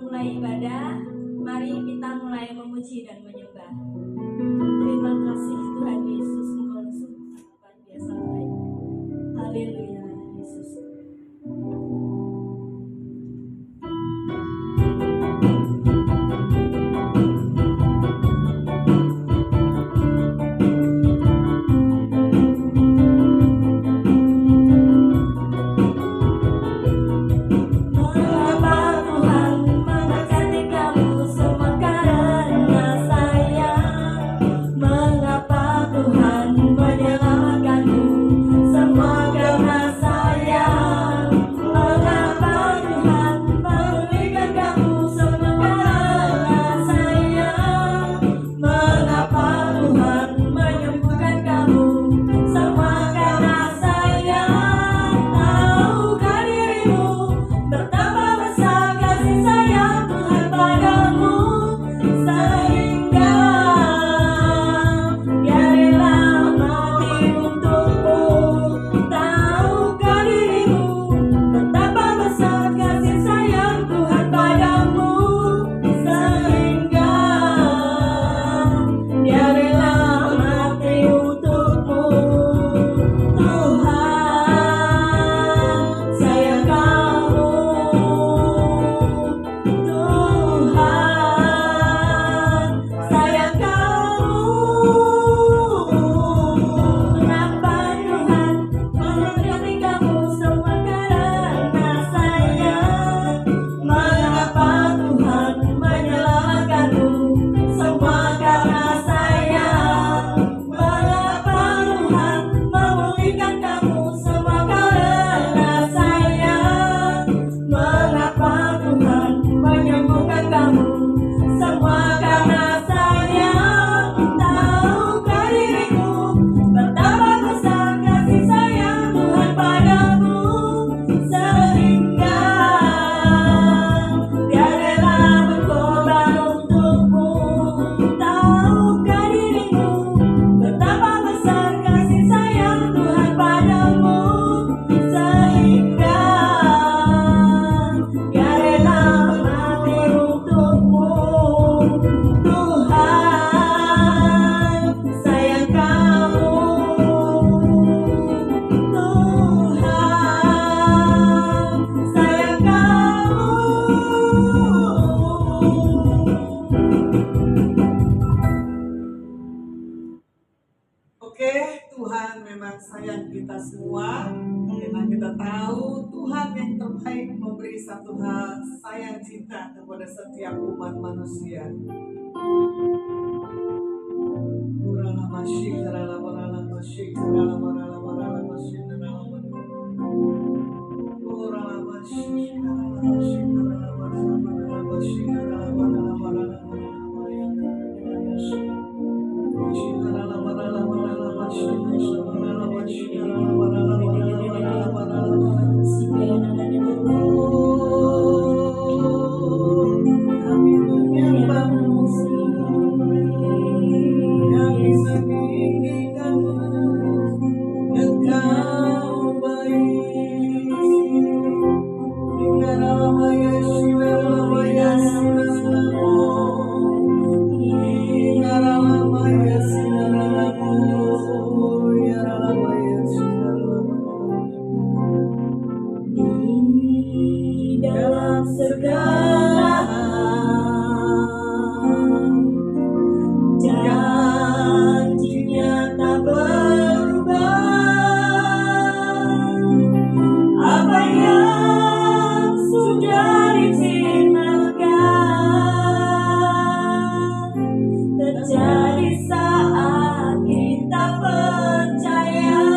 mulai ibadah, mari kita mulai memuji dan menyembah. Terima kasih Tuhan Yesus, Engkau sungguh luar biasa baik. Haleluya Yesus. Sayang kita semua, karena kita tahu Tuhan yang terbaik memberi satu hal sayang cinta kepada setiap umat manusia. Terjadi saat kita percaya.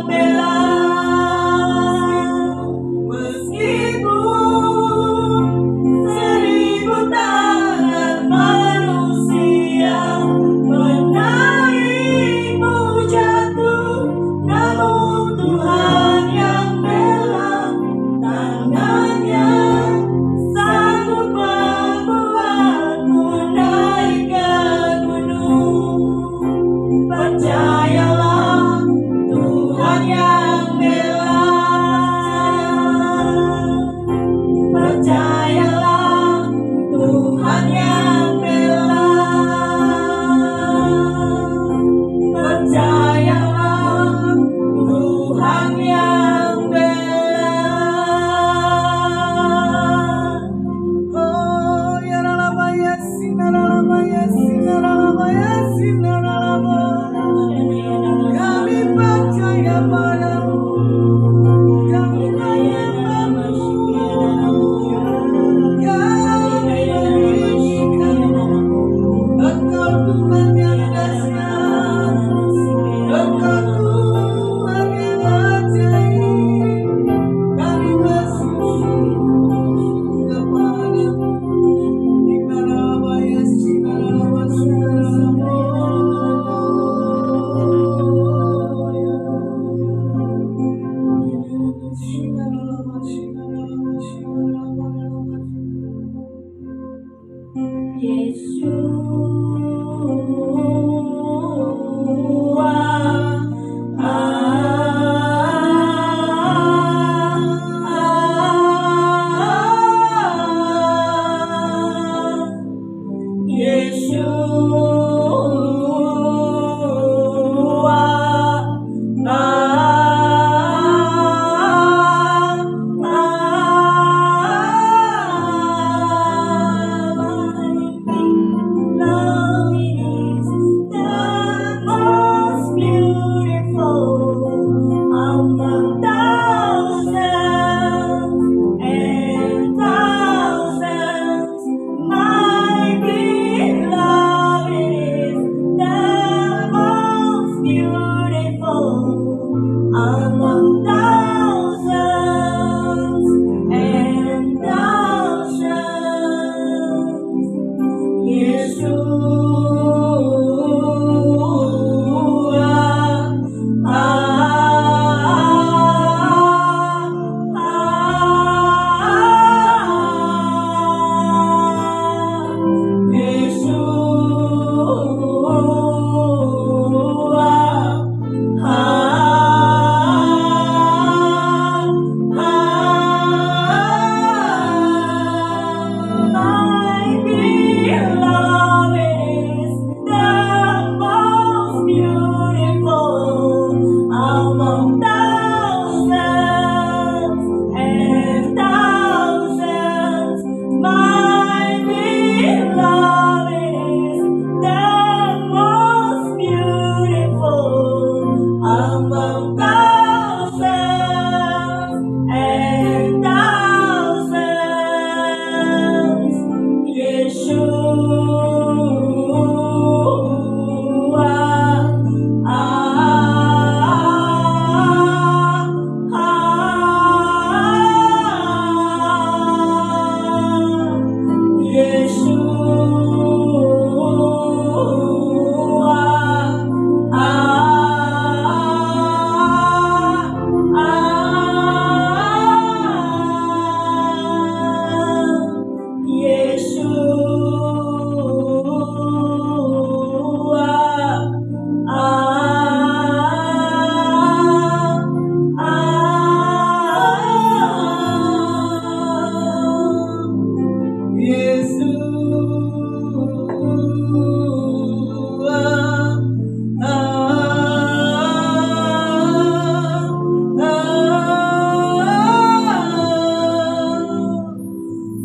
bela, meskipun 1000 tangan manusia menaikmu jatuh, namun Tuhan yang bela. Tangannya sanggup membuatmu naik ke gunung. Percayalah, Tuhan yang bela. Percayalah, Tuhan yang bela. Percayalah, Tuhan yang bela. Oh, ya ralabaya sinaralabaya sinaralabaya sinaralabaya. Kami percaya padamu, kami percaya padamu, kami meninggikanmu. Engkau Tuhan yang dahsyat, Engkau Tuhan yang ajaib. Kami bersyukur kepadamu. Sinaralabaya sinaralabaya among thousands and thousands. Among thousands and thousands, my beloved is the most beautiful. Among thousands and thousands,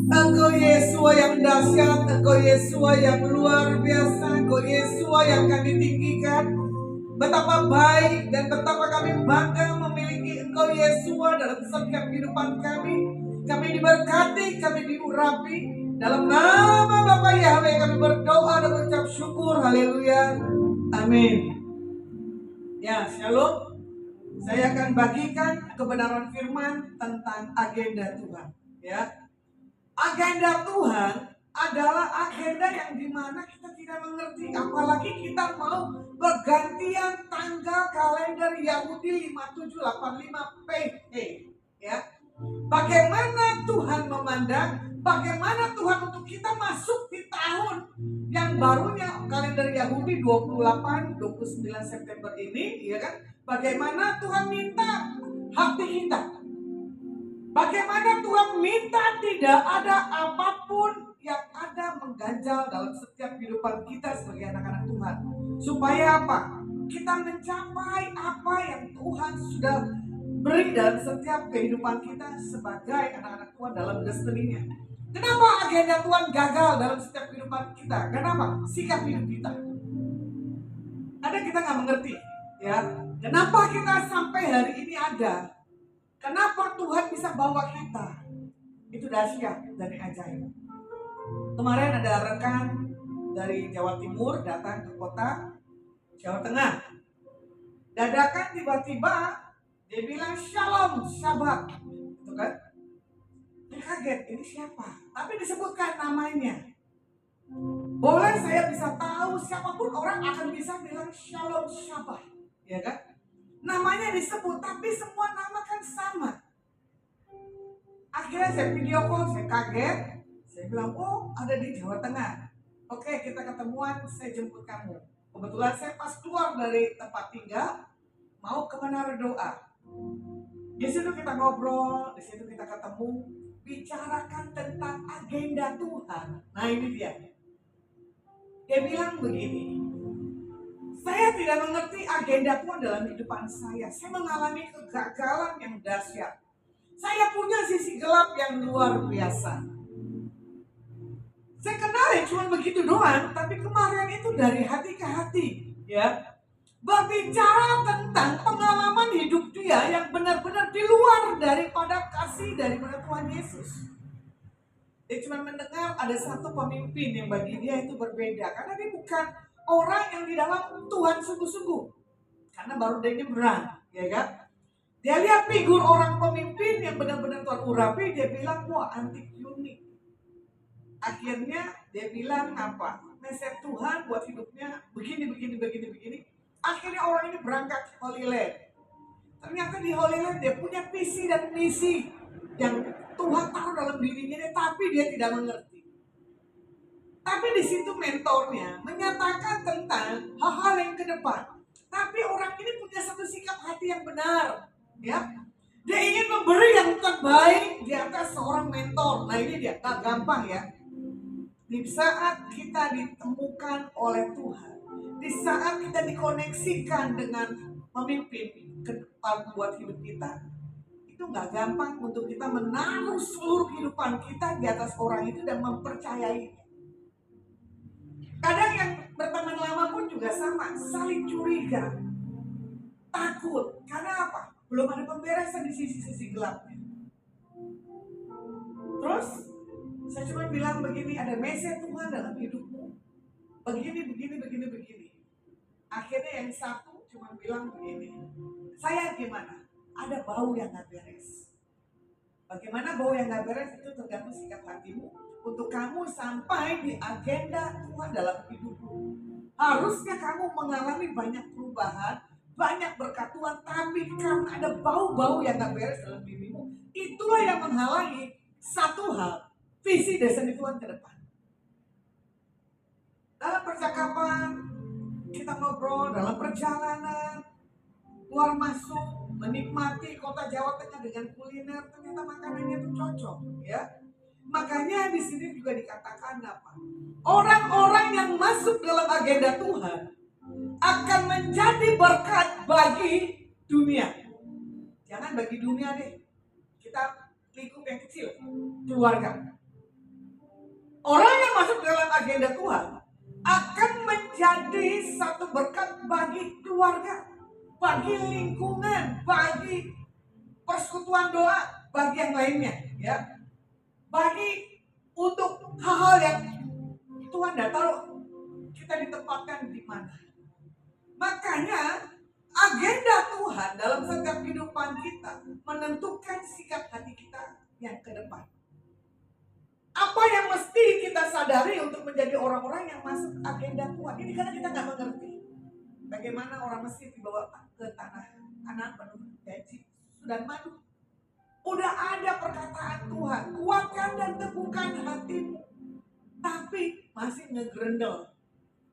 Engkau Yesua yang dahsyat, Engkau Yesua yang luar biasa, Engkau Yesua yang kami tinggikan. Betapa baik dan betapa kami bangga memiliki Engkau Yesua dalam setiap kehidupan kami. Kami diberkati, kami diurapi. Dalam nama Bapa Yahweh kami berdoa dan mengucap syukur. Haleluya. Amin. Ya, shalom. Saya akan bagikan kebenaran firman tentang agenda Tuhan. Ya, agenda Tuhan adalah agenda yang dimana kita tidak mengerti, apalagi kita mau bergantian tanggal kalender Yahudi 5785 PH. Ya, bagaimana Tuhan memandang, bagaimana Tuhan untuk kita masuk di tahun yang barunya kalender Yahudi 29 September ini, ya kan? Bagaimana Tuhan minta hati kita. Bagaimana Tuhan minta tidak ada apapun yang ada mengganjal dalam setiap kehidupan kita sebagai anak-anak Tuhan. Supaya apa? Kita mencapai apa yang Tuhan sudah beri dalam setiap kehidupan kita sebagai anak-anak Tuhan dalam destininya. Kenapa agenda Tuhan gagal dalam setiap kehidupan kita? Kenapa? Sikap hidup kita. Ada kita nggak mengerti, ya. Kenapa kita sampai hari ini ada? Kenapa Tuhan bisa bawa kita? Itu dahsyat dari ajaib. Kemarin ada rekan dari Jawa Timur datang ke kota Jawa Tengah. Dadakan tiba-tiba dia bilang shalom, shabbat, gitu kan? Dia kaget, ini siapa? Tapi disebutkan namanya. Boleh saya bisa tahu siapapun orang akan bisa bilang shalom, shabbat, ya kan? Namanya disebut, tapi semua nama kan sama. Akhirnya saya video call, saya kaget. Saya bilang, oh ada di Jawa Tengah. Oke, kita ketemuan, saya jemput kamu. Kebetulan saya pas keluar dari tempat tinggal, mau ke Menara Doa. Di situ kita ngobrol, di situ kita ketemu, bicarakan tentang agenda Tuhan. Nah ini dia. Dia bilang begini, saya tidak mengerti agenda Tuhan dalam kehidupan saya. Saya mengalami kegagalan yang dahsyat. Saya punya sisi gelap yang luar biasa. Saya kenalin cuma begitu doang, tapi kemarin itu dari hati ke hati, ya. Berbicara tentang pengalaman hidup dia yang benar-benar di luar daripada kasih daripada Tuhan Yesus. Dia cuma mendengar ada satu pemimpin yang bagi dia itu berbeda, karena dia bukan orang yang di dalam Tuhan sungguh-sungguh. Karena baru dia nyebrang, ya kan? Dia lihat figur orang pemimpin yang benar-benar Tuhan urapi, dia bilang, wah antik unik. Akhirnya dia bilang apa? Mesej Tuhan buat hidupnya begini. Akhirnya orang ini berangkat ke Holy Land. Ternyata di Holy Land dia punya visi dan misi yang Tuhan taruh dalam dirinya, tapi dia tidak mengerti. Tapi di situ mentornya menyatakan tentang hal-hal yang ke depan. Tapi orang ini punya satu sikap hati yang benar, ya. Dia ingin memberi yang terbaik di atas seorang mentor. Nah ini dia, gak gampang ya. Di saat kita ditemukan oleh Tuhan, di saat kita dikoneksikan dengan pemimpin ke depan buat hidup kita, itu gak gampang untuk kita menaruh seluruh kehidupan kita di atas orang itu dan mempercayai. Kadang yang berteman lama pun juga sama, saling curiga, takut. Karena apa? Belum ada pemberesan di sisi-sisi gelapnya. Terus saya cuma bilang begini, ada mesej Tuhan dalam hidupmu. Begini. Akhirnya yang satu cuma bilang begini, saya gimana? Ada bau yang gak beres. Bagaimana bau yang gak beres itu tergantung sikap hatimu untuk kamu sampai di agenda Tuhan dalam hidupmu. Harusnya kamu mengalami banyak perubahan, banyak berkat Tuhan, tapi karena ada bau-bau yang gak beres dalam dirimu, itulah yang menghalangi satu hal, visi destiny Tuhan ke depan. Dalam percakapan, kita ngobrol, dalam perjalanan, keluar masuk, menikmati kota Jawa Tengah dengan kuliner, ternyata makanannya itu cocok, ya. Makanya di sini juga dikatakan apa? Orang-orang yang masuk dalam agenda Tuhan akan menjadi berkat bagi dunia. Jangan bagi dunia deh. Kita lingkup yang kecil, keluarga. Orang yang masuk dalam agenda Tuhan akan menjadi satu berkat bagi keluarga, bagi lingkungan, bagi persekutuan doa, bagi yang lainnya, ya. Bagi untuk hal-hal yang Tuhan tidak tahu kita ditempatkan di mana. Makanya agenda Tuhan dalam setiap kehidupan kita menentukan sikap hati kita yang ke depan. Apa yang mesti kita sadari untuk menjadi orang-orang yang masuk agenda Tuhan? Ini karena kita nggak mengerti bagaimana orang Mesir dibawa ke tanah Kanaan penuh janji dan madu. Udah ada perkataan Tuhan, kuatkan dan teguhkan hatimu, tapi masih ngegrendel,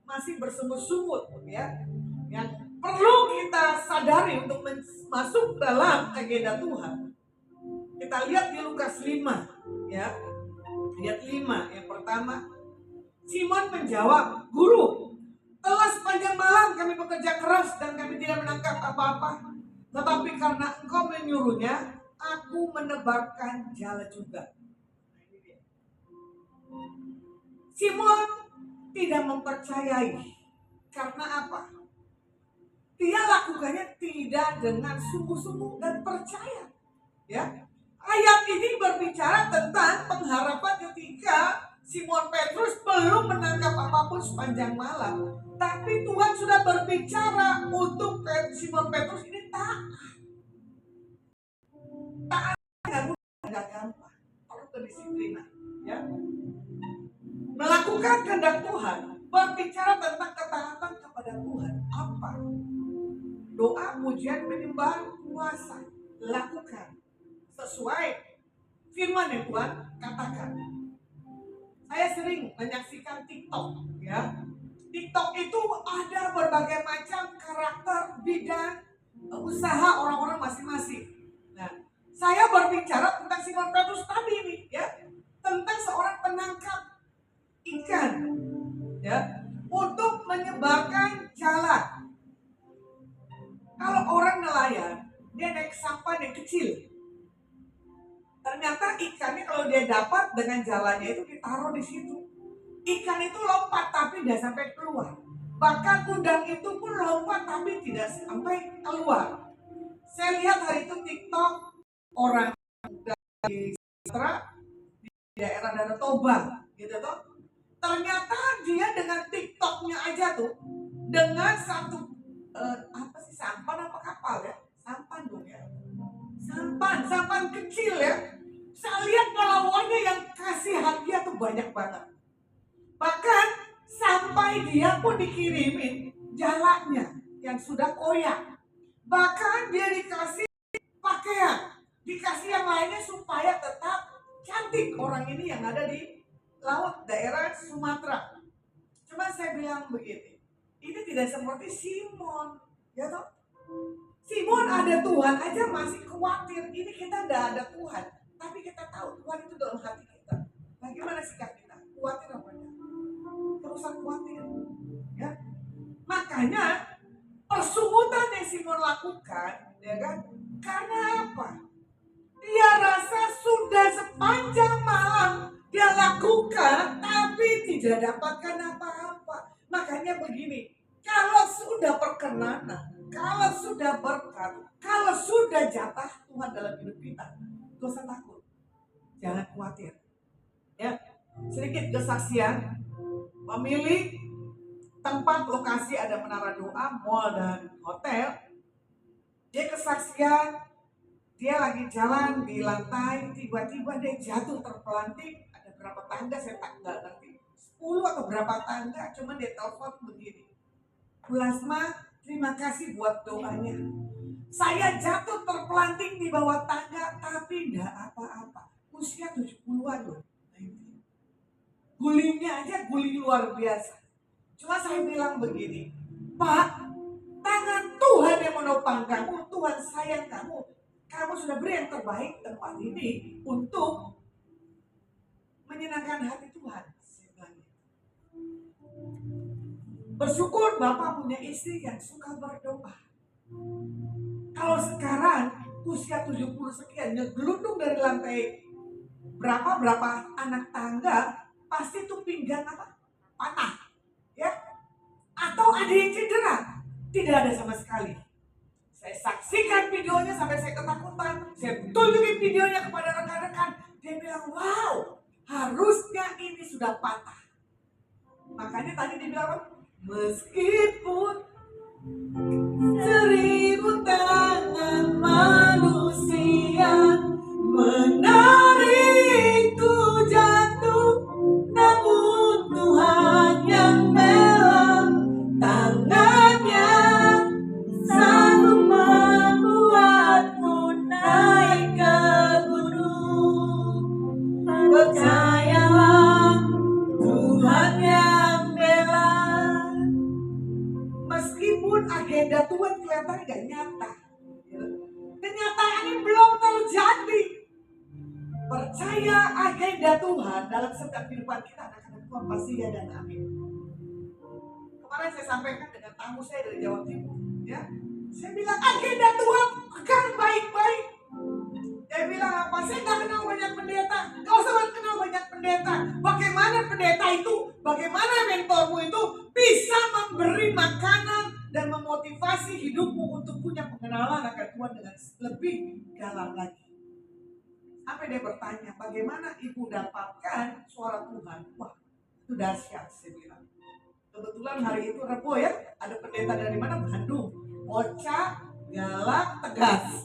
masih bersungut-sungut, ya. Yang perlu kita sadari untuk masuk dalam agenda Tuhan. Kita lihat di Lukas 5, ya. Lihat 5, yang pertama, Simon menjawab, "Guru, telah sepanjang malam kami bekerja keras dan kami tidak menangkap apa-apa. Tetapi karena engkau menyuruhnya, aku menebarkan jala juga." Simon tidak mempercayai. Karena apa? Dia lakukannya tidak dengan sungguh-sungguh dan percaya. Ya, ayat ini berbicara tentang pengharapan ketika Simon Petrus belum menangkap apapun sepanjang malam. Tapi Tuhan sudah berbicara untuk Simon Petrus ini taat. Taat nggak gampang, perlu kedisiplinan. Ya, melakukan kehendak Tuhan berbicara tentang ketaatan kepada Tuhan. Apa? Doa, pujian, penyembahan, puasa, lakukan sesuai firman yang Tuhan katakan. Saya sering menyaksikan TikTok, ya. TikTok itu ada berbagai macam karakter, bidang, usaha orang-orang masing-masing. Nah, saya berbicara tentang Simon Petrus tadi nih, ya, tentang seorang penangkap ikan, ya, untuk menyebarkan jala. Kalau orang nelayan, dia naik sampan yang kecil. Ternyata ikannya kalau dia dapat dengan jalannya itu ditaruh di situ. Ikan itu lompat tapi tidak sampai keluar. Bahkan udang itu pun lompat tapi tidak sampai keluar. Saya lihat hari itu TikTok orang dari Sumatera, di daerah Danau Toba, gitu toh. Ternyata dia dengan TikToknya aja tuh, dengan satu sampan apa kapal ya? Sampan dong ya. Sampan kecil ya. Saya lihat pelawannya yang kasih hadiah tuh banyak banget. Bahkan sampai dia pun dikirimin jalannya yang sudah koyak. Bahkan dia dikasih pakaian, dikasih yang lainnya supaya tetap cantik orang ini yang ada di laut daerah Sumatera. Cuma saya bilang begini, ini tidak seperti Simon, ya toh? Simon ada Tuhan aja masih khawatir. Ini kita tidak ada Tuhan, tapi kita tahu Tuhan itu dalam hati kita. Bagaimana sikap kita? Khawatir apa enggak? Tidak usah khawatir, ya. Makanya persungutan yang Simon lakukan, ya kan? Karena apa? Dia rasa sudah sepanjang malam dia lakukan, tapi tidak dapatkan apa-apa. Makanya begini, kalau sudah perkenanan, kalau sudah berkat, kalau sudah jatah Tuhan dalam hidup kita, gak usah takut, jangan khawatir. Ya, sedikit kesaksian, memilih tempat lokasi ada menara doa, mall dan hotel. Dia kesaksian, dia lagi jalan di lantai, tiba-tiba dia jatuh terpelanting. Ada berapa tangga saya nggak ngerti, 10 atau berapa tangga, cuma dia telepon begini, Plasma, terima kasih buat doanya. Saya jatuh terpelanting di bawah tangga, tapi enggak apa-apa. Usia 70-an loh. Gulingnya aja guling luar biasa. Cuma saya bilang begini, Pak, tangan Tuhan yang menopang kamu, Tuhan sayang kamu. Kamu sudah beri yang terbaik tempat ini untuk menyenangkan hati Tuhan. Bersyukur Bapak punya istri yang suka berdoa. Kalau sekarang usia 70 sekian ngegelundung dari lantai berapa anak tangga, pasti tuh pinggang apa? Patah. Ya? Atau ada yang cedera. Tidak ada sama sekali. Saya saksikan videonya sampai saya ketakutan. Saya tunjukin videonya kepada rekan-rekan. Dia bilang, wow, harusnya ini sudah patah. Makanya tadi dia bilang, meskipun Seribu tangan manusia menarikku jatuh, namun Tuhan yang melang tangannya sanggup membuatku naik ke gunung. Percayalah, Tuhan yang bela. Meskipun agenda Tuhan kelihatan gak nyata, kenyataannya belum terjadi. Percaya agenda Tuhan dalam setiap kehidupan kita, anak-anak Tuhan pasti ya dan amin. Kemarin saya sampaikan dengan tamu saya dari Jawa Timur, ya. Saya bilang agenda Tuhan akan baik-baik. Dia bilang apa? Saya gak kenal banyak pendeta. Gak usah kenal banyak pendeta. Bagaimana pendeta itu, bagaimana mentormu itu bisa memberi makanan dan memotivasi hidupmu untuk punya pengenalan akan Tuhan dengan lebih dalam lagi. Sampai dia bertanya, bagaimana ibu dapatkan suara Tuhan? Wah, itu dahsyat, saya bilang. Kebetulan hari itu Rebo ya, ada pendeta dari mana? Bandung. Kocak, galak, tegas.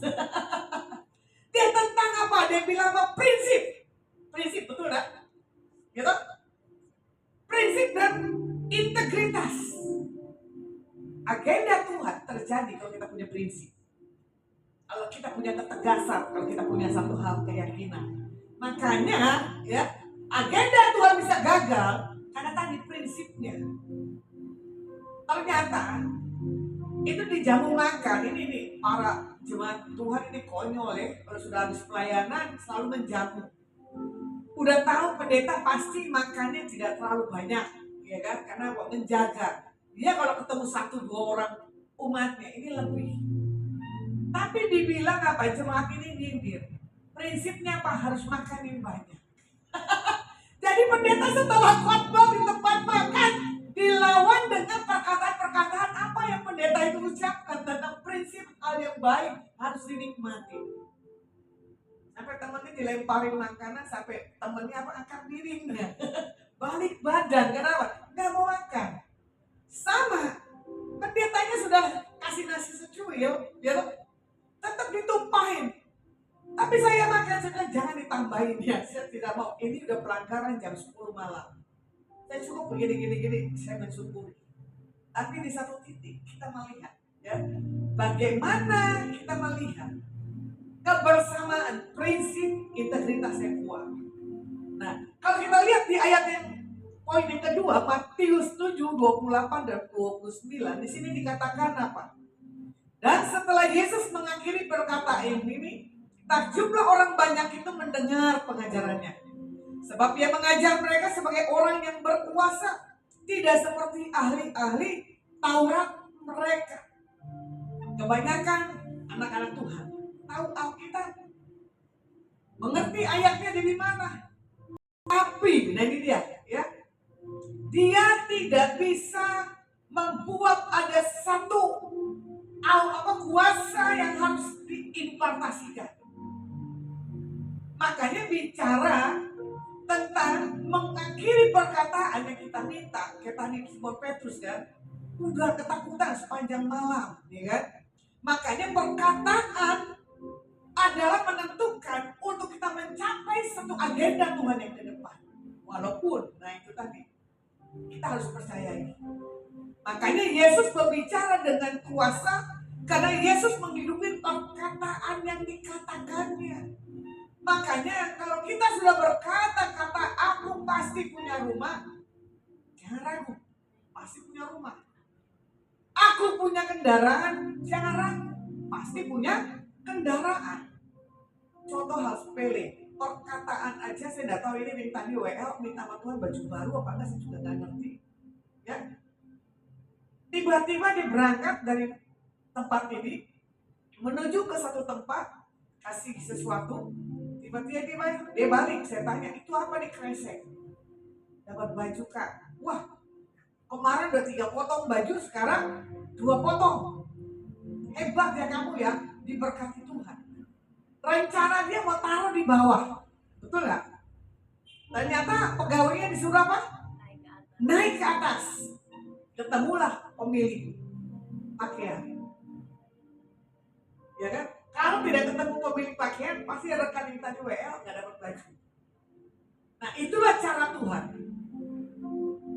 Dia tentang apa? Dia bilang apa? Prinsip. Prinsip, betul tak? Gitu? Prinsip dan integritas. Agenda Tuhan terjadi kalau kita punya prinsip. Kalau kita punya ketegasan, kalau kita punya satu hal keyakinan. Makanya ya, agenda Tuhan bisa gagal karena tadi prinsipnya. Ternyata itu di jamu makan, ini nih para jemaat Tuhan ini konyol ya. Kalau sudah habis pelayanan selalu menjamu. Udah tahu pendeta pasti makannya tidak terlalu banyak, ya kan? Karena menjaga. Dia kalau ketemu 1-2 orang umatnya ini lebih. Tapi dibilang apa? Jemaat ini nyindir. Prinsipnya apa? Harus makan yang banyak. Jadi pendeta setelah khotbah di tempat makan dilawan dengan perkataan-perkataan apa yang pendeta itu ucapkan tentang prinsip hal yang baik harus dinikmati. Sampai temennya dilemparin makanan, sampai temennya apa? Angkat piringnya, balik badan. Kenapa? Nggak mau makan. Sama, pendetanya sudah kasih nasi secuil, ya tetap ditumpahin. Tapi saya makan, saya jangan ditambahin ya. Saya tidak mau. Ini udah pelanggaran jam 10 malam. Saya cukup begini, saya mensyukuri. Tapi di satu titik kita melihat, ya, bagaimana kita melihat kebersamaan prinsip integritas yang kuat. Nah, kalau kita lihat di ayat yang poin yang kedua, Matius 7:28 dan 29, di sini dikatakan apa? Dan setelah Yesus mengakhiri perkataan ini, takjublah orang banyak itu mendengar pengajarannya. Sebab dia mengajar mereka sebagai orang yang berkuasa, tidak seperti ahli-ahli Taurat mereka. Kebanyakan anak-anak Tuhan tahu Alkitab, mengerti ayatnya dari mana. Tapi, nah ini dia, ya, dia tidak bisa membuat ada satu kuasa yang harus diimpartasikan. Makanya bicara tentang mengakhiri perkataan yang kita minta, kayak tadi Simon Petrus kan, udah ketakutan sepanjang malam, ya kan? Makanya perkataan adalah menentukan untuk kita mencapai satu agenda Tuhan yang ke depan. Walaupun, nah itu tadi, kita harus percayai. Makanya Yesus berbicara dengan kuasa karena Yesus menghidupi perkataan yang dikatakannya. Makanya kalau kita sudah berkata-kata aku pasti punya rumah, jangan ragu, pasti punya rumah. Aku punya kendaraan, jangan ragu, pasti punya kendaraan. Contoh hal sepele, perkataan aja saya tidak tahu ini minta di WL, minta sama Tuhan baju baru apa enggak, saya juga nggak ngerti. Ya, tiba-tiba dia berangkat dari tempat ini menuju ke satu tempat, kasih sesuatu, tiba-tiba dia balik. Saya tanya, itu apa nih? Kresek. Dapat baju Kak. Wah, kemarin udah 3 potong baju, sekarang 2 potong. Hebat ya kamu ya, diberkati Tuhan. Rencana dia mau taruh di bawah, betul nggak? Ternyata pegawainya disuruh apa? Naik ke atas. Ketemulah pemilik. pakaian. Ya kan? Kalau tidak ketemu pemilik pakaian, pasti rekan yang tadi WL nggak dapat baju. Nah, itulah cara Tuhan.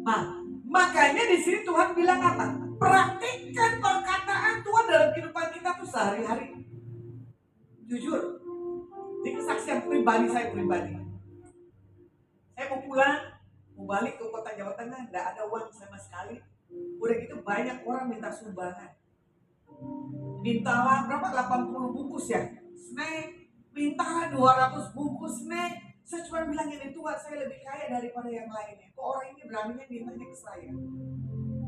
Nah, makanya di sini Tuhan bilang apa? Praktikkan perkataan Tuhan dalam kehidupan kita tuh sehari-hari. Jujur, ini kesaksian pribadi saya pribadi. Saya mau pulang, mau balik ke kota Jawa Tengah, nggak ada uang sama sekali. Udah gitu banyak orang minta sumbangan. Mintalah berapa? 80 bungkus ya? Snack, mintalah 200 bungkus snack. Saya cuma bilang ini Tuhan, saya lebih kaya daripada yang lainnya. Kok orang ini beraninya mintanya ke saya?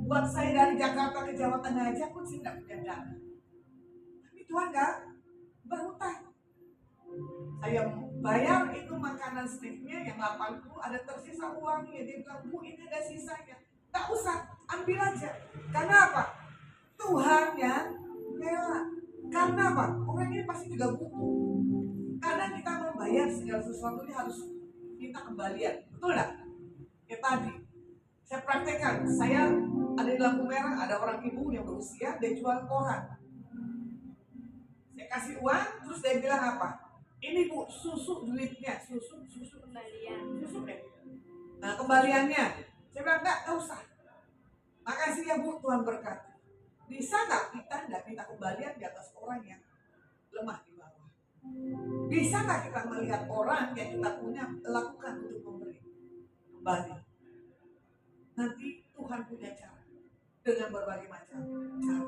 Buat saya dari Jakarta ke Jawa Tengah aja pun sih nggak punya dana. Tapi Tuhan nggak berhutang. Saya bayar itu makanan snacknya yang 80, ada tersisa uangnya. Dia bilang, Bu ini ada sisanya. Nggak usah, ambil aja. Karena apa? Tuhan yang rela. Karena apa? Orang ini pasti juga butuh. Karena kita membayar segala sesuatu ini harus minta kembalian. Betul nggak? Ya tadi, saya praktekkan. Saya ada di lampu merah, ada orang ibu yang berusia, dia jual koran. Saya kasih uang, terus dia bilang apa? Ini Bu, susu duitnya, susu Kembalian. susu deh. Nah kembaliannya, saya bilang enggak usah. Makasih ya Bu, Tuhan berkati. Bisa nggak kita nggak minta kembalian di atas orang yang lemah di bawah? Bisa nggak kita melihat orang yang kita punya lakukan untuk memberi kembali? Nanti Tuhan punya cara dengan berbagai macam cara.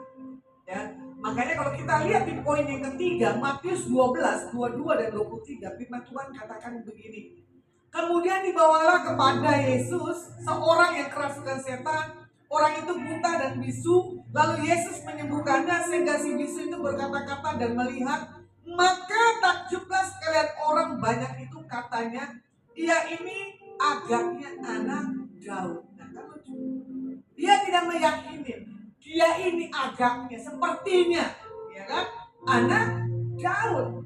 Ya, makanya kalau kita lihat di poin yang ketiga, Matius 12, 22 dan 23, firman Tuhan katakan begini. Kemudian dibawalah kepada Yesus seorang yang kerasukan setan. Orang itu buta dan bisu. Lalu Yesus menyembuhkannya sehingga si bisu itu berkata-kata dan melihat. Maka takjublah sekalian orang banyak itu, katanya, ia ini agaknya anak Daud. Nah kan lucu. Dia tidak meyakini. Dia ini agaknya, sepertinya, ya kan, anak Daud.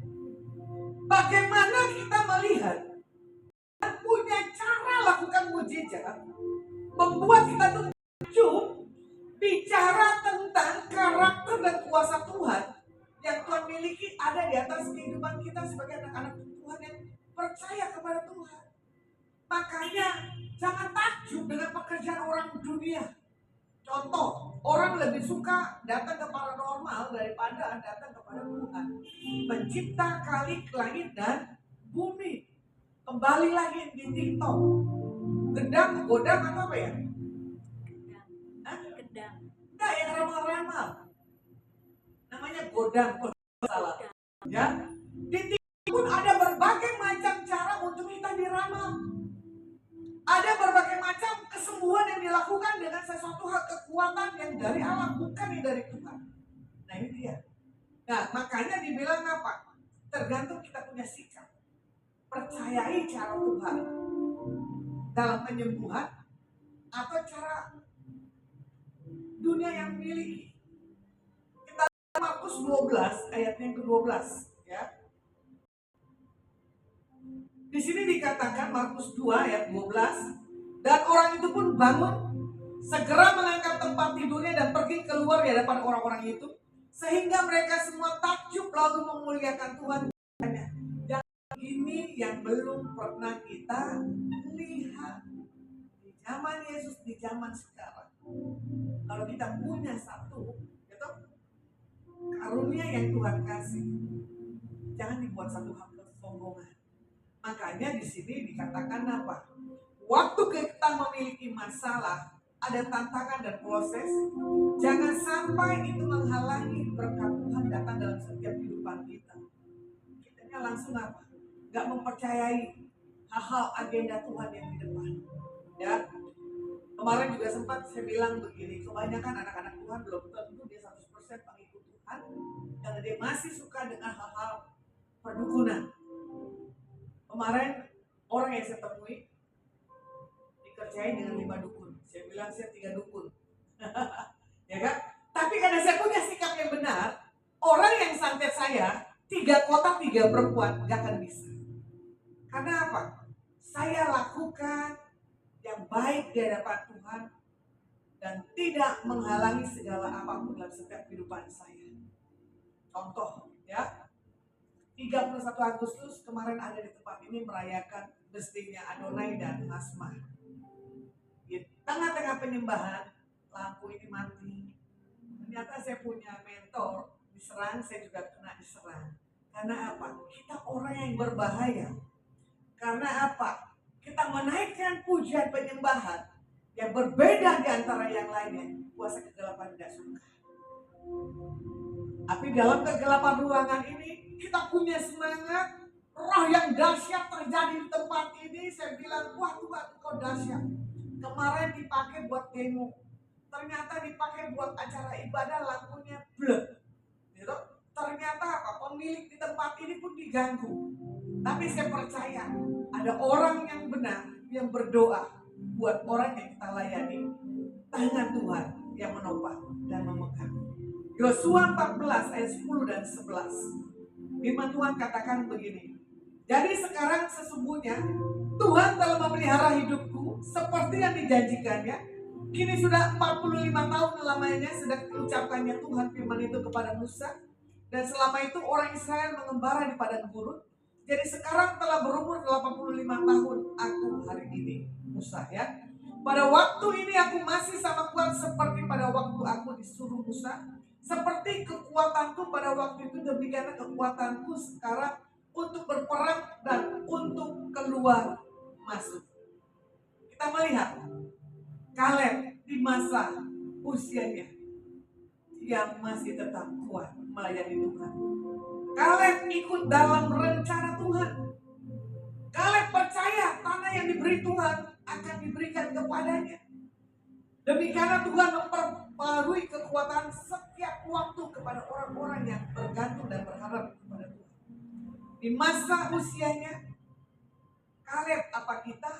Bagaimana kita melihat dan punya cara lakukan mujizat, membuat kita tuh takjub, bicara tentang karakter dan kuasa Tuhan yang Tuhan miliki ada di atas kehidupan kita sebagai anak-anak Tuhan yang percaya kepada Tuhan. Makanya jangan takjub dengan pekerjaan orang dunia. Contoh, orang lebih suka datang ke paranormal daripada datang kepada Tuhan. Pencipta kali langit dan bumi. Kembali lagi di TikTok. Gedang, godam atau apa ya? Gedang. Enggak, yang ramal-ramal. Namanya godam, kalau salah. Ya, di TikTok pun ada berbagai macam cara untuk kita diramal. Ada berbagai macam kesembuhan yang dilakukan dengan sesuatu hal kekuatan yang dari Allah, bukan yang dari Tuhan. Nah ini dia. Nah makanya dibilang apa? Tergantung kita punya sikap. Percayai cara Tuhan dalam penyembuhan atau cara dunia yang miliki. Kita lihat Markus 12 ayat yang ke-12 ya. Di sini dikatakan Markus 2 ayat 12, dan orang itu pun bangun, segera mengangkat tempat tidurnya dan pergi keluar di hadapan orang-orang itu, sehingga mereka semua takjub lalu memuliakan Tuhan. Dan ini yang belum pernah kita lihat di zaman Yesus, di zaman sekarang. Kalau kita punya satu, gitu, karunia yang Tuhan kasih, jangan dibuat satu hal kesombongan. Makanya di sini dikatakan apa? Waktu kita memiliki masalah, ada tantangan dan proses, jangan sampai itu menghalangi berkat Tuhan datang dalam setiap kehidupan kita. Kita langsung apa? Gak mempercayai hal-hal agenda Tuhan yang di depan. Ya, kemarin juga sempat saya bilang begini, kebanyakan anak-anak Tuhan belum tentu dia 100% pengikut Tuhan, karena dia masih suka dengan hal-hal perdukunan. Kemarin orang yang saya temui dikerjain dengan 5 dukun. Saya bilang saya 3 dukun. Ya kan? Tapi karena saya punya sikap yang benar, orang yang santet saya 3 kota 3 perempuan gak akan bisa. Karena apa? Saya lakukan yang baik di hadapan Tuhan dan tidak menghalangi segala apapun dalam setiap kehidupan saya. Contoh ya, 31 Agustus kemarin ada di tempat ini merayakan birthday-nya Adonai dan Asma. Di tengah-tengah penyembahan, lampu ini mati. Ternyata saya punya mentor diserang, saya juga kena diserang. Karena apa? Kita orang yang berbahaya. Karena apa? Kita menaikkan pujian penyembahan yang berbeda di antara yang lainnya. Kuasa kegelapan tidak suka. Tapi dalam kegelapan ruangan ini kita punya semangat, roh yang dahsyat terjadi di tempat ini. Saya bilang, wah Tuhan kau dahsyat. Kemarin dipakai buat demo, ternyata dipakai buat acara ibadah, lampunya blek. Gitu. Ternyata apa? Pemilik di tempat ini pun diganggu. Tapi saya percaya ada orang yang benar yang berdoa buat orang yang kita layani. Tangan Tuhan yang menopang dan memegang. Yosua 14 ayat 10 dan 11. Firman Tuhan katakan begini. Jadi sekarang sesungguhnya Tuhan telah memelihara hidupku seperti yang dijanjikannya. Kini sudah 45 tahun lamanya sejak diucapkannya Tuhan firman itu kepada Musa. Dan selama itu orang Israel mengembara di padang gurun. Jadi sekarang telah berumur 85 tahun aku hari ini. Musa ya. Pada waktu ini aku masih sama kuat seperti pada waktu aku disuruh Musa. Seperti kekuatanku pada waktu itu, demikian kekuatanku sekarang untuk berperang dan untuk keluar masuk. Kita melihat Kaleb di masa usianya yang masih tetap kuat melayani Tuhan. Kaleb ikut dalam rencana Tuhan. Kaleb percaya tanah yang diberi Tuhan akan diberikan kepadanya. Demikian Tuhan memperbarui kekuatan setiap waktu kepada orang-orang yang bergantung dan berharap kepada Tuhan. Di masa usianya, Kaleb apa kita?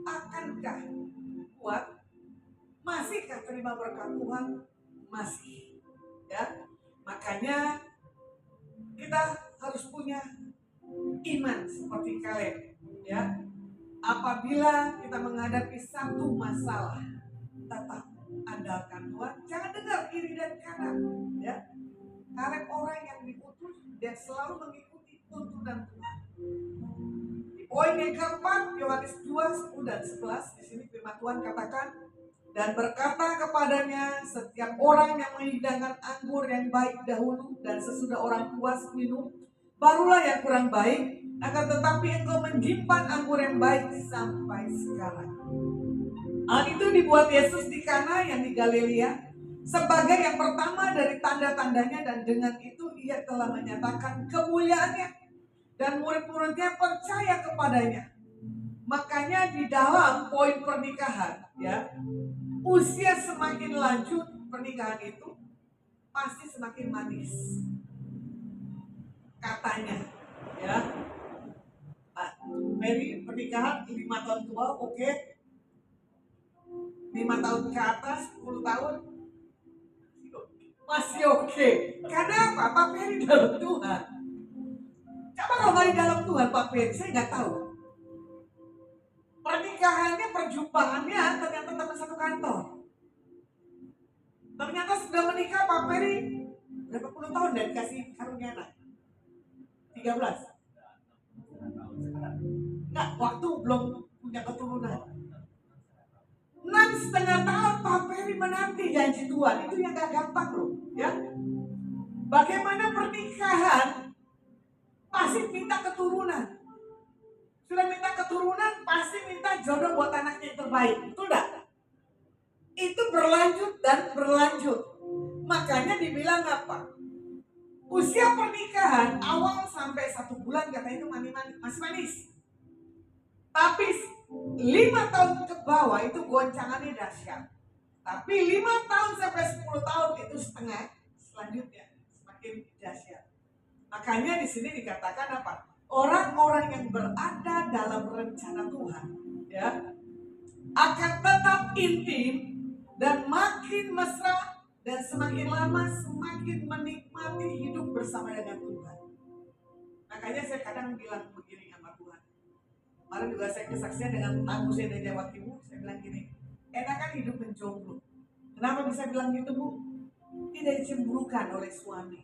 Akankah kuat? Masihkah terima berkat Tuhan? Masih. Ya, makanya kita harus punya iman seperti Kaleb. Ya, apabila kita menghadapi satu masalah, tetap andalkan Tuhan. Jangan dengar kiri dan kanan. Ya, Kaleb orang yang diutus dan selalu mengikuti tuntunan Tuhan. Di poin yang keempat, Yohanes 2, 10 dan 11. Di sini firman Tuhan katakan, dan berkata kepadanya, setiap orang yang menghidangkan anggur yang baik dahulu dan sesudah orang puas minum, barulah yang kurang baik. Akan tetapi engkau menyimpan anggur yang baik sampai sekarang. Hal itu dibuat Yesus di Kana yang di Galilea sebagai yang pertama dari tanda-tandanya, dan dengan itu ia telah menyatakan kemuliaannya dan murid-muridnya percaya kepadanya. Makanya di dalam poin pernikahan, ya, usia semakin lanjut pernikahan itu pasti semakin manis. Katanya, ya. Mary pernikahan 5 tahun tua, oke. 5 tahun ke atas, 10 tahun masih oke. Karena apa? Pak Ferry dalam Tuhan. Coba kalau nggak di dalam Tuhan, Pak Ferry, saya nggak tahu. Pernikahannya, perjumpaannya ternyata teman satu kantor. Ternyata sudah menikah Pak Ferry berapa puluh tahun dan dikasih karunia anak? 13. Nggak, waktu belum punya keturunan. 6,5 tahun Pak Ferry menanti janji Tuhan. Itu yang gak gampang loh, ya. Bagaimana pernikahan pasti minta keturunan. Sudah minta keturunan, pasti minta jodoh buat anaknya yang terbaik. Betul gak? Itu berlanjut dan berlanjut. Makanya dibilang apa? Usia pernikahan awal sampai 1 bulan katanya itu masih manis. Tapi 5 tahun ke bawah itu goncangannya dahsyat. Tapi 5 tahun sampai 10 tahun itu setengah, selanjutnya semakin dahsyat. Makanya di sini dikatakan apa? Orang-orang yang berada dalam rencana Tuhan, ya, akan tetap intim dan makin mesra, dan semakin lama semakin menikmati hidup bersama dengan Tuhan. Makanya saya kadang bilang begini sama Tuhan. Kemarin juga saya kesaksian dengan tamu saya dari Jawa Timur, saya bilang gini, enakan hidup menjomblo. Kenapa bisa bilang gitu, Bu? Tidak dicemburukan oleh suami.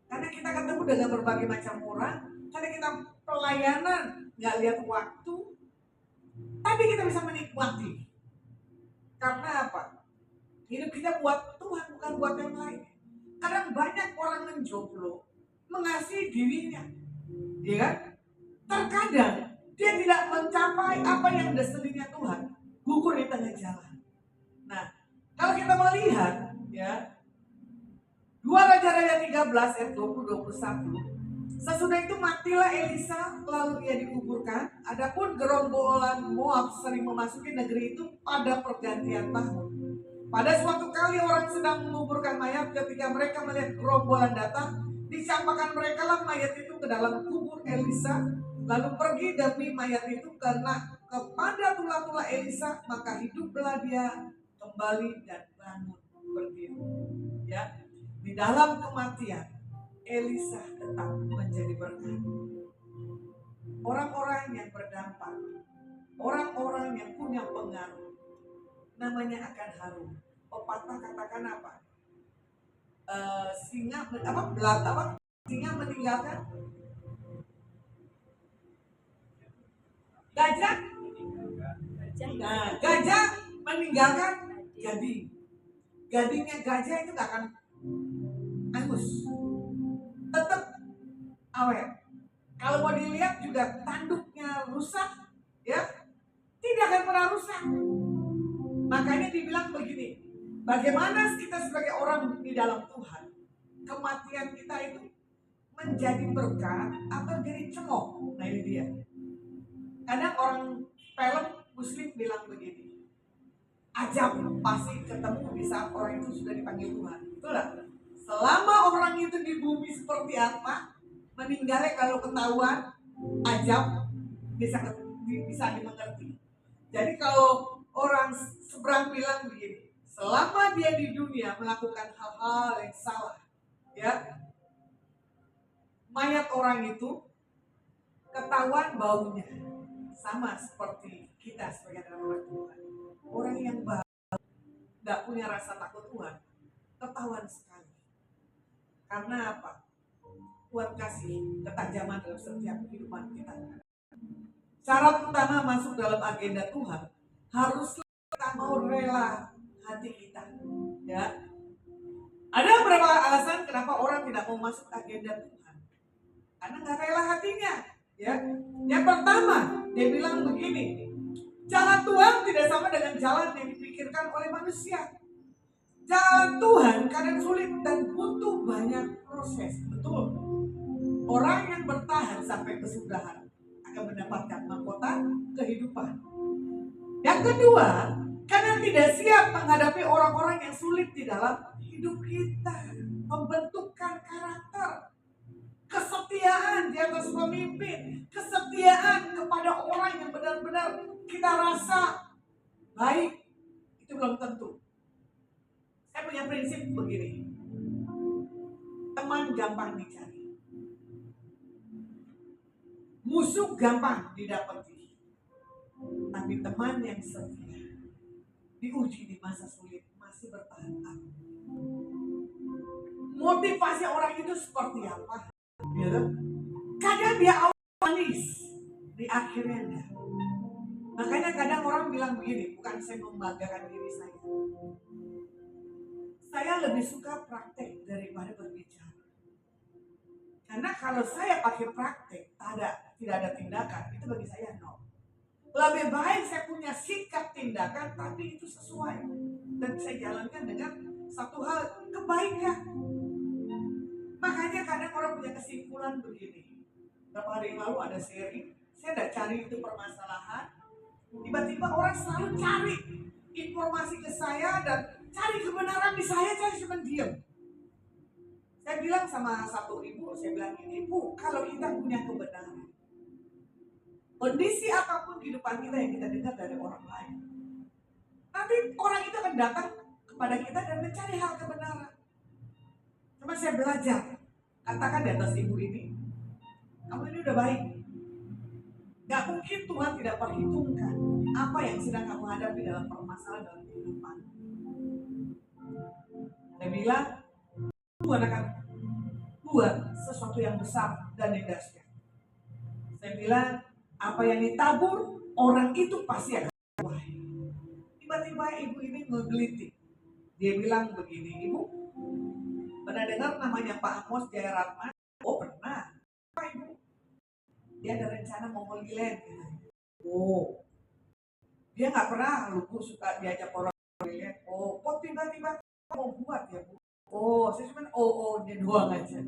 Karena kita ketemu dengan berbagai macam orang, karena kita pelayanan, nggak lihat waktu, tapi kita bisa menikmati. Karena apa? Hidup kita buat Tuhan, bukan buat yang lain. Kadang banyak orang menjomblo, mengasihi dirinya, ya kan? Terkadang dia tidak mencapai apa yang destinnya Tuhan, gugur di tengah jalan. Nah, kalau kita melihat, ya, 2 Raja-Raja 13 ayat 20-21, sesudah itu matilah Elisa, lalu ia dikuburkan. Adapun gerombolan Moab sering memasuki negeri itu pada pergantian tahun. Pada suatu kali orang sedang menguburkan mayat, ketika mereka melihat gerombolan datang, dicampakkan mereka lah mayat itu ke dalam kubur Elisa, lalu pergi demi mayat itu karena kepada tulah-tulah Elisa, maka hiduplah dia kembali dan bangun berdiri. Ya, di dalam kematian Elisa tetap menjadi berkat. Orang-orang yang berdampak, orang-orang yang punya pengaruh, namanya akan harum. Pepatah katakan apa? Singa meninggalkan gajah. Nah, gajah meninggalkan gading. Gadingnya gajah itu gak akan angus, tetap awet. Kalau mau dilihat juga tanduknya rusak, ya tidak akan pernah rusak. Makanya dibilang begini, bagaimana kita sebagai orang di dalam Tuhan, kematian kita itu menjadi berkat atau jadi cemooh. Nah ini dia. Kadang orang film Muslim bilang begini, ajab pasti ketemu di saat orang itu sudah dipanggil Tuhan. Betul lah. Selama orang itu di bumi seperti apa, meninggalnya kalau ketahuan, ajab bisa dimengerti. Jadi kalau orang seberang bilang begini, selama dia di dunia melakukan hal-hal yang salah, ya, mayat orang itu ketahuan baunya sama seperti kita sebagai orang Tuhan. Orang yang baik, tidak punya rasa takut Tuhan, ketahuan sekali. Karena apa? Tuhan kasih ketajaman dalam setiap kehidupan kita. Syarat utama masuk dalam agenda Tuhan, haruslah kita mau rela hati kita. Ya, ada beberapa alasan kenapa orang tidak mau masuk agenda Tuhan. Karena nggak rela hatinya. Ya, yang pertama dia bilang begini, jalan Tuhan tidak sama dengan jalan yang dipikirkan oleh manusia. Jalan Tuhan kadang sulit dan butuh banyak proses. Betul. Orang yang bertahan sampai kesudahan akan mendapatkan mahkota kehidupan. Yang kedua, kadang tidak siap menghadapi orang-orang yang sulit di dalam hidup kita. Pembentukan karakter, kesetiaan di atas pemimpin, kesetiaan kepada orang yang benar-benar kita rasa baik, itu belum tentu. Saya punya prinsip begini, teman gampang dicari, musuh gampang didapati, tapi teman yang setia diuji di masa sulit masih bertahan. Motivasi orang itu seperti apa? Ya, kadang dia awal manis, di akhirnya enggak. Makanya kadang orang bilang begini, bukan saya membanggakan diri saya. Saya lebih suka praktek daripada berbicara. Karena kalau saya pakai praktek, tidak ada tindakan, itu bagi saya no. Lebih baik saya punya sikap tindakan, tapi itu sesuai. Dan saya jalankan dengan satu hal, kebaikan. Makanya kadang orang punya kesimpulan begini. Beberapa hari yang lalu ada seri, saya tidak cari itu permasalahan. Tiba-tiba orang selalu cari informasi ke saya dan cari kebenaran di saya cuma diam. Saya bilang sama satu ibu, saya bilang ini, Bu, kalau kita punya kebenaran, kondisi apapun kehidupan kita yang kita dengar dari orang lain, nanti orang itu akan datang kepada kita dan mencari hal kebenaran. Cuma saya belajar, katakan di atas ibu ini, kamu ini udah baik. Gak mungkin Tuhan tidak perhitungkan apa yang sedang kamu hadapi dalam permasalahan dalam kehidupan. bilang, Tuhan akan buat sesuatu yang besar dan yang dahsyat. Saya bilang, apa yang ditabur, orang itu pasti akan tuai. Tiba-tiba ibu ini menggelitik. Dia bilang begini, Ibu, pernah dengar namanya Pak Amos Jayaratman? Oh pernah. Pak Ibu, dia ada rencana mau Holy Land. Oh, dia nggak pernah lupa suka diajak orang Holy Land. Oh, kok tiba-tiba mau buat ya Bu? Oh, saya cuma dia doang aja.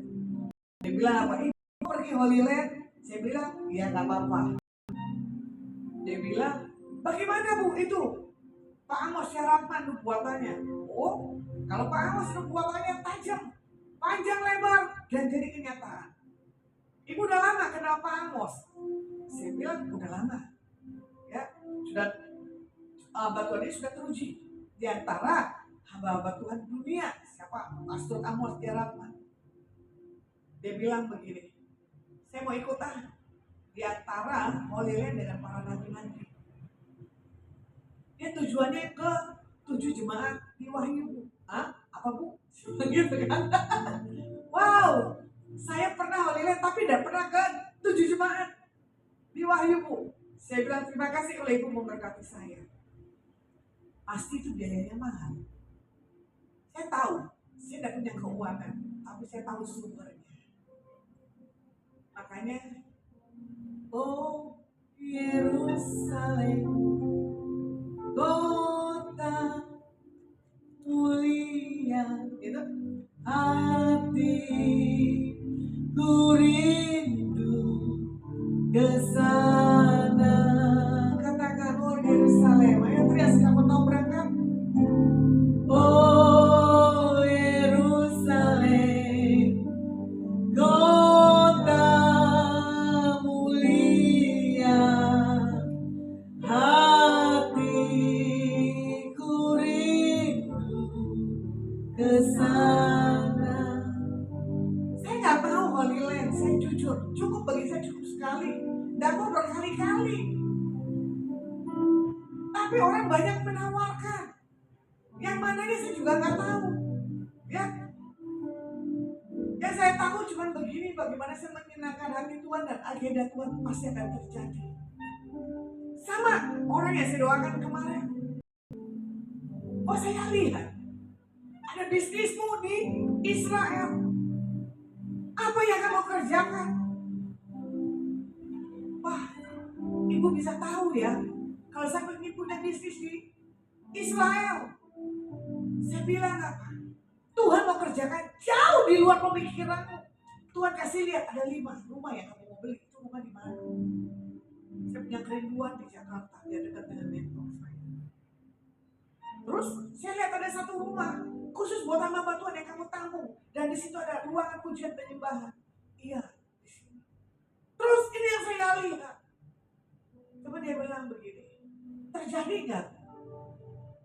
Dia bilang apa? Ibu pergi Holy Land? Saya bilang, ya nggak apa-apa. Dia bilang, bagaimana Bu itu? Pak Amos Jayaratman buatannya. Oh, kalau Pak Amos buatannya tajam, panjang lebar, dan jadi kenyataan. Ibu udah lama kenal Pak Amos? Saya bilang udah lama. Ya, sudah Tuhan ini sudah teruji di antara hamba-hamba Tuhan dunia. Siapa? Pastor Amos Jayaratman. Dia bilang begini, saya mau ikut di antara Holy Land dengan para nabi-nabi. Dia tujuannya ke 7 jemaat di Wahyu. Apa Bu? Gitu kan? Wow, saya pernah Holy Land tapi tidak pernah ke 7 jemaat di Wahyu Bu. Saya bilang terima kasih kalau Ibu memberkati saya. Pasti itu biayanya mahal. Saya tahu, saya tidak punya keuangan, tapi saya tahu sumbernya. Makanya, oh Yerusalem, kota mulia, itu hati ku rindu ke sana. Katakan oh Yerusalem, ayo teriak siapa tahu berangkat. Oh Yerusalem, kota mulia, hatiku rindu ke sana. Saya nggak tahu Holy Land, saya jujur, cukup bagi saya cukup sekali, dan mau berkali-kali. Tapi orang banyak menawarkan, yang mananya saya juga nggak tahu. Ya, yang saya tahu cuma begini, bagaimana saya menyenangkan hati Tuhan dan agenda Tuhan pasti akan terjadi. Sama orang yang saya doakan kemarin. Oh saya lihat ada bisnismu di Israel. Apa yang kamu kerjakan? Wah, Ibu bisa tahu ya, kalau saya ingin punya bisnis di Israel. Saya bilang apa? Tuhan mau kerjakan jauh di luar pemikiranmu. Tuhan kasih lihat ada 5 rumah yang kamu mau beli. Itu rumah di mana? Saya punya kerinduan di Jakarta, dia dekat dengan mentor saya. Terus saya lihat ada 1 rumah khusus buat hamba Tuhan yang kamu tamu, dan di situ ada ruangan pujian penyembahan. Iya, di sini. Terus ini yang saya lihat. Coba dia bilang begini, terjadi nggak?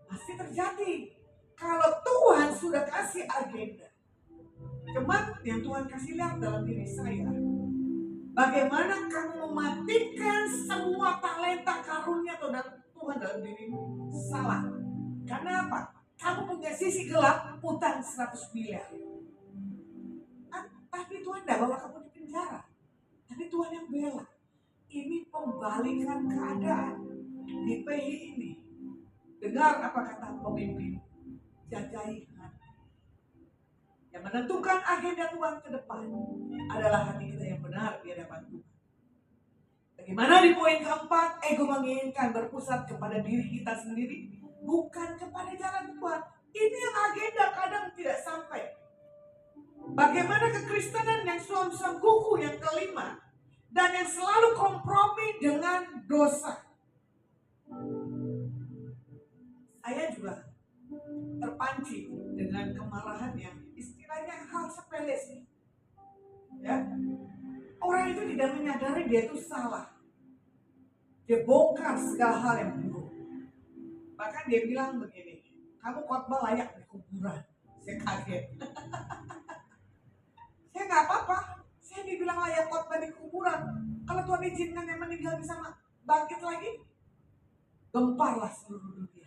Pasti terjadi. Kalau Tuhan sudah kasih agenda. Cuman yang Tuhan kasih lihat dalam diri saya, bagaimana kamu mematikan semua talenta karunia Tuhan dalam dirimu. Salah. Karena apa? Kamu punya sisi gelap, utang 100 miliar. Tapi Tuhan tidak bawa kamu di penjara. Tapi Tuhan yang bela. Ini pembalikan keadaan di PI ini. Dengar apa kata pemimpin. Jagai hati. Yang menentukan agenda Tuhan ke depan adalah hati kita yang benar di hadapan Tuhan. Bagaimana di poin keempat, ego menginginkan berpusat kepada diri kita sendiri, bukan kepada jalan Tuhan. Ini yang agenda kadang tidak sampai. Bagaimana kekristenan yang suam-suam kuku yang kelima, dan yang selalu kompromi dengan dosa. Saya juga terpancing dengan kemarahan yang istilahnya hal sepele sih. Ya. Orang itu tidak menyadari dia itu salah. Dia bongkar segala hal yang buruk. Bahkan dia bilang begini, kamu khotbah layak di kuburan. Saya kaget. Saya nggak apa-apa. Saya dibilang layak khotbah di kuburan. Kalau Tuhan izinkan yang meninggal bisa bangkit lagi, gemparlah seluruh dunia.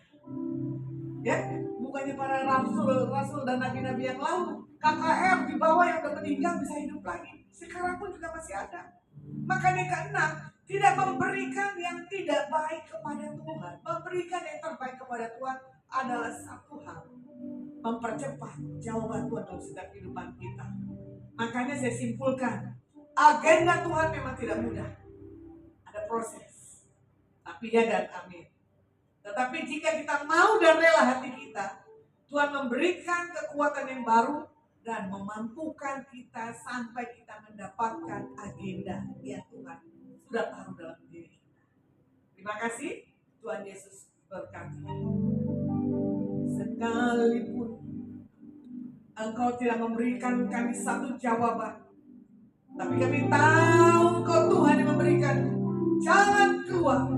Ya, bukan bukannya para rasul dan nabi-nabi yang lalu, KKR di bawah yang udah meninggal bisa hidup lagi. Sekarang pun juga masih ada. Makanya keenam, tidak memberikan yang tidak baik kepada Tuhan. Memberikan yang terbaik kepada Tuhan adalah satu hal, mempercepat jawaban Tuhan dalam setiap kehidupan kita. Makanya saya simpulkan, agenda Tuhan memang tidak mudah. Ada proses. Tapi ya dan amin. Tetapi jika kita mau dan rela hati kita, Tuhan memberikan kekuatan yang baru dan memampukan kita sampai kita mendapatkan agenda yang Tuhan sudah taruh dalam diri kita. Terima kasih, Tuhan Yesus berkati. Sekalipun Engkau tidak memberikan kami satu jawaban, tapi kami tahu Engkau Tuhan yang memberikan jalan keluar.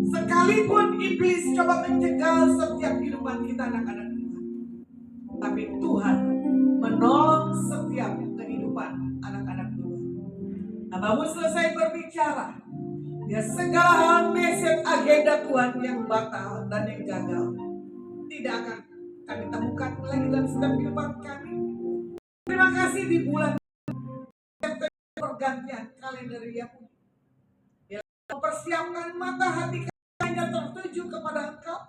Sekalipun iblis coba menjegal setiap kehidupan kita anak-anak Tuhan, tapi Tuhan menolong setiap kehidupan anak-anak Tuhan. Hambamu selesai berbicara, ya segala hal message agenda Tuhan yang batal dan yang gagal tidak akan kami temukan lagi dalam setiap kehidupan kami. Terima kasih di bulan September pergantian kalender yang mempersiapkan mata hati kami yang tertuju kepada Engkau.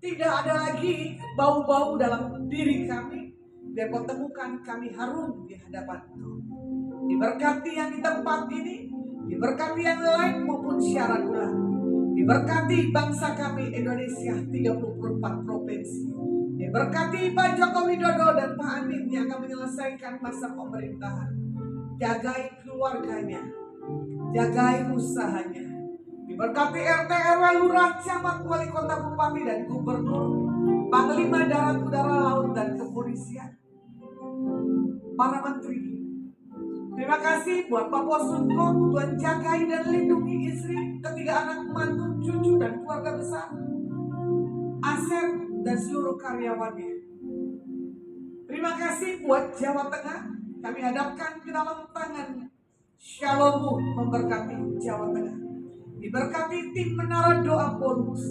Tidak ada lagi bau-bau dalam diri kami. Biar Kau temukan kami harum di hadapan Engkau. Diberkati yang di tempat ini, diberkati yang lain maupun siaran ulang. Diberkati bangsa kami Indonesia 34 provinsi. Diberkati Pak Joko Widodo dan Pak Amin yang akan menyelesaikan masa pemerintahan. Jagai keluarganya, jagai usahanya. Diberkati RT RW lurah camat wali kota bupati dan gubernur, panglima darat udara laut dan kepolisian, para menteri. Terima kasih buat Pak Posunko, Tuhan jagai dan lindungi istri, ketiga anak mantu, cucu dan keluarga besar, Asep dan seluruh karyawannya. Terima kasih buat Jawa Tengah, kami hadapkan ke dalam tangan Shalom memberkati Jawa Tengah. Diberkati tim Menara Doa Polus.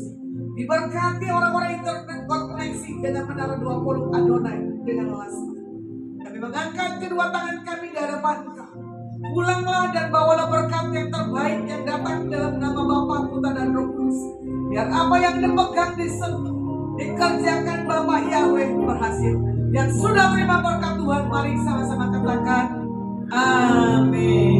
Diberkati orang-orang internet koneksi dengan Menara Doa Polus Adonai dengan Lasma. Kami mengangkat kedua tangan kami di hadapan Engkau. Pulanglah dan bawalah berkat yang terbaik yang datang dalam nama Bapa, Putra dan Roh Kudus. Biar apa yang dipegang disentuh, dikerjakan Bapak Yahweh berhasil. Yang sudah terima berkat Tuhan, mari sama-sama katakan amin.